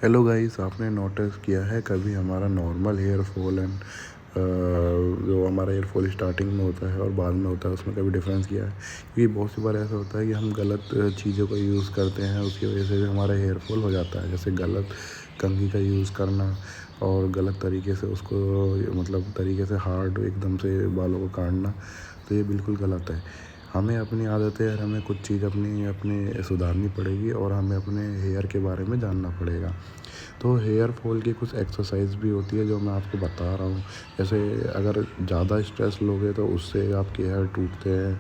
Hello guys, आपने notice किया है कभी हमारा नॉर्मल हेयर फॉल एंड जो हमारा हेयर फॉल स्टार्टिंग में होता है और बाद में होता है उसमें कभी डिफरेंस किया है? क्योंकि बहुत सी बार ऐसा होता है कि हम गलत चीज़ों का यूज़ करते हैं, उसकी वजह से भी हमारा हेयर फॉल हो जाता है। जैसे गलत कंघी का यूज़ करना और गलत तरीके से उसको मतलब तरीके से हार्ड एकदम से बालों को काटना, तो ये बिल्कुल गलत है। हमें अपनी आदतें और हमें कुछ चीज़ अपनी अपनी सुधारनी पड़ेगी और हमें अपने हेयर के बारे में जानना पड़ेगा। तो हेयर फॉल की कुछ एक्सरसाइज भी होती है जो मैं आपको बता रहा हूँ। जैसे अगर ज़्यादा स्ट्रेस लोगे तो उससे आपके हेयर टूटते हैं,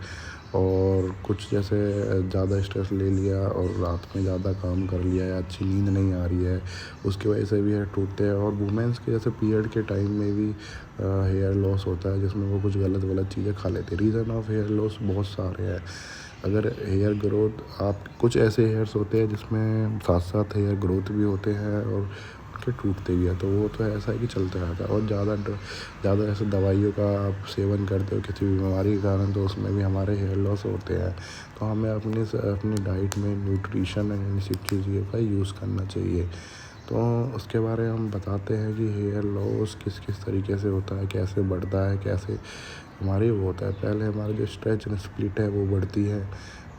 और कुछ जैसे ज़्यादा स्ट्रेस ले लिया और रात में ज़्यादा काम कर लिया या अच्छी नींद नहीं आ रही है, उसकी वजह से भी हेयर टूटते हैं। और वुमेंस के जैसे पीरियड के टाइम में भी हेयर लॉस होता है, जिसमें वो कुछ गलत गलत चीज़ें खा लेते हैं। रीज़न ऑफ हेयर लॉस बहुत सारे हैं। अगर हेयर ग्रोथ, आप कुछ ऐसे हेयर्स होते हैं जिसमें साथ साथ हेयर ग्रोथ भी होते हैं और उनके टूटते भी हैं, तो वो तो ऐसा है कि चलता रहता है। और ज़्यादा ऐसे दवाइयों का आप सेवन करते हो किसी भी बीमारी के कारण, तो उसमें भी हमारे हेयर लॉस होते हैं। तो हमें अपनी डाइट में न्यूट्रिशन एंड इन सब चीज़ों का यूज़ करना चाहिए। तो उसके बारे में हम बताते हैं कि हेयर लॉस किस किस तरीके से होता है, कैसे बढ़ता है, कैसे हमारी वो होता है। पहले हमारा जो स्ट्रेच एंड स्प्लिट है वो बढ़ती है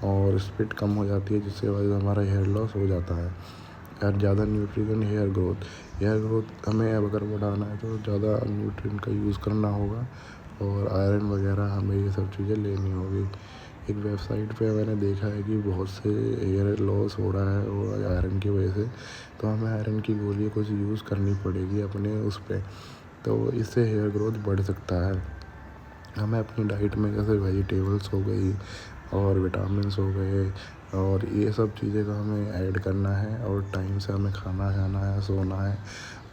और स्प्लिट कम हो जाती है, जिससे वजह से हमारा हेयर लॉस हो जाता है। और ज़्यादा न्यूट्रिशन हेयर ग्रोथ हमें अब अगर बढ़ाना है तो ज़्यादा न्यूट्रिएंट का यूज़ करना होगा और आयरन वगैरह हमें ये सब चीज़ें लेनी होगी। एक वेबसाइट पे मैंने देखा है कि बहुत से हेयर लॉस हो रहा है और आयरन की वजह से, तो हमें आयरन की गोली कुछ यूज़ करनी पड़ेगी अपने उस पे, तो इससे हेयर ग्रोथ बढ़ सकता है। हमें अपनी डाइट में जैसे वेजिटेबल्स हो गई और विटामिन्स हो गए और ये सब चीज़ें का हमें ऐड करना है, और टाइम से हमें खाना खाना है, सोना है।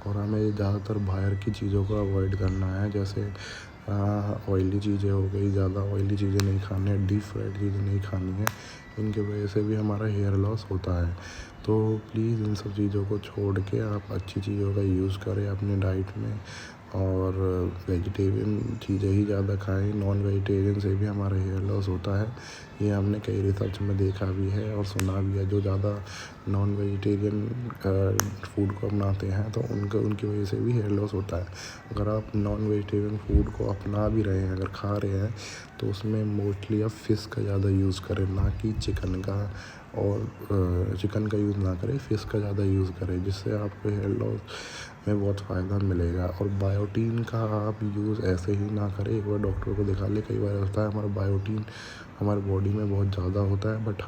और हमें ज़्यादातर बाहर की चीज़ों को अवॉइड करना है, जैसे ऑयली चीज़ें हो गई, ज़्यादा ऑयली चीज़ें नहीं खानी है, डीप फ्राइड चीज़ें नहीं खानी है। इनकी वजह से भी हमारा हेयर लॉस होता है। तो प्लीज़ इन सब चीज़ों को छोड़ के आप अच्छी चीज़ों का यूज़ करें अपनी डाइट में, और वेजिटेरियन चीज़ें ही ज़्यादा खाएं। नॉन वेजिटेरियन से भी हमारा हेयर लॉस होता है, ये हमने कई रिसर्च में देखा भी है और सुना भी है। जो ज़्यादा नॉन वेजिटेरियन फूड को अपनाते हैं तो उनकी वजह से भी हेयर लॉस होता है। अगर आप नॉन वेजिटेरियन फूड को अपना भी रहे हैं, अगर खा रहे हैं, तो उसमें मोस्टली आप फ़िश का ज़्यादा यूज़ करें, ना कि चिकन का। और चिकन का यूज़ ना करें, फ़िश का ज़्यादा यूज़ करें, जिससे आपको हेयर लॉस में बहुत फ़ायदा मिलेगा। और बायोटीन का आप यूज़ ऐसे ही ना करें, एक बार डॉक्टर को दिखा लें। कई बार होता है हमारा बायोटीन हमारे बॉडी में बहुत ज़्यादा होता है, बट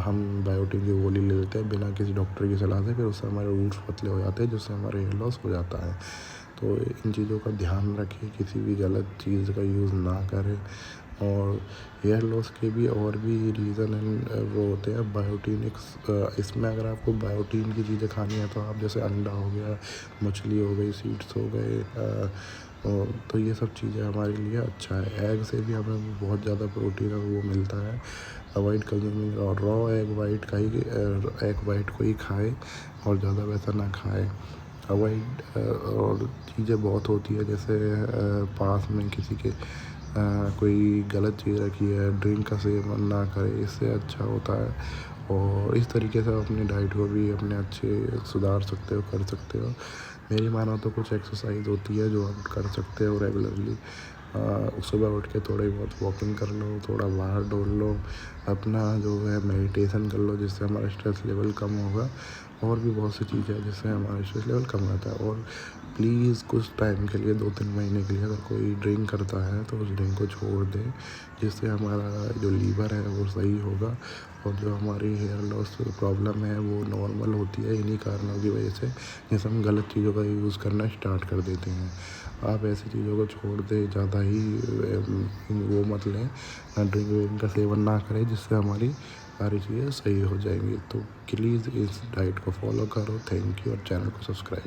हम बायोटीन की गोली ले लेते हैं बिना किसी डॉक्टर की सलाह से, फिर उससे हमारे रूट्स पतले हो जाते हैं, जिससे हमारे हेयर लॉस हो जाता है। तो इन चीज़ों का ध्यान रखें, किसी भी गलत चीज़ का यूज़ ना करें। और हेयर लॉस के भी और भी रीज़न एंड वो होते हैं बायोटीन। इसमें अगर आपको बायोटीन की चीज़ें खानी है तो आप जैसे अंडा हो गया, मछली हो गई, सीड्स हो गए, और तो ये सब चीज़ें हमारे लिए अच्छा है। एग से भी हमें बहुत ज़्यादा प्रोटीन और वो मिलता है। Avoid consuming raw egg white का ही एग वाइट को ही खाए और ज़्यादा वैसा ना खाए। अवॉइड और चीज़ें बहुत होती है, जैसे पास में किसी के कोई गलत चीज़ रखी है, ड्रिंक का सेवन ना करें, इससे अच्छा होता है। और इस तरीके से आप अपनी डाइट को भी अपने अच्छे सुधार सकते हो, कर सकते हो। मेरी मानो तो कुछ एक्सरसाइज होती है जो आप कर सकते हो रेगुलरली। सुबह उठ के थोड़ी बहुत वॉकिंग कर लो, थोड़ा बाहर दौड़ लो, अपना जो है मेडिटेशन कर लो, जिससे हमारा स्ट्रेस लेवल कम होगा। और भी बहुत सी चीज़ें हैं जिससे हमारा स्ट्रेस लेवल कम रहता है। और प्लीज़ कुछ टाइम के लिए, 2-3 महीने के लिए अगर कोई ड्रिंक करता है तो उस ड्रिंक को छोड़ दें, जिससे हमारा जो लीवर है वो सही होगा। और जो हमारी हेयर लॉस प्रॉब्लम है वो नॉर्मल होती है इन्हीं कारणों की वजह से, जैसे हम गलत चीज़ों का यूज़ करना स्टार्ट कर देते हैं। आप ऐसी चीज़ों को छोड़ दें, ज़्यादा ही वो मत लें, ना ड्रिंक व्रिंक का सेवन ना करें, जिससे हमारी सारी चीज़ें सही हो जाएंगी। तो प्लीज़ इस डाइट को फॉलो करो। थैंक यू, और चैनल को सब्सक्राइब।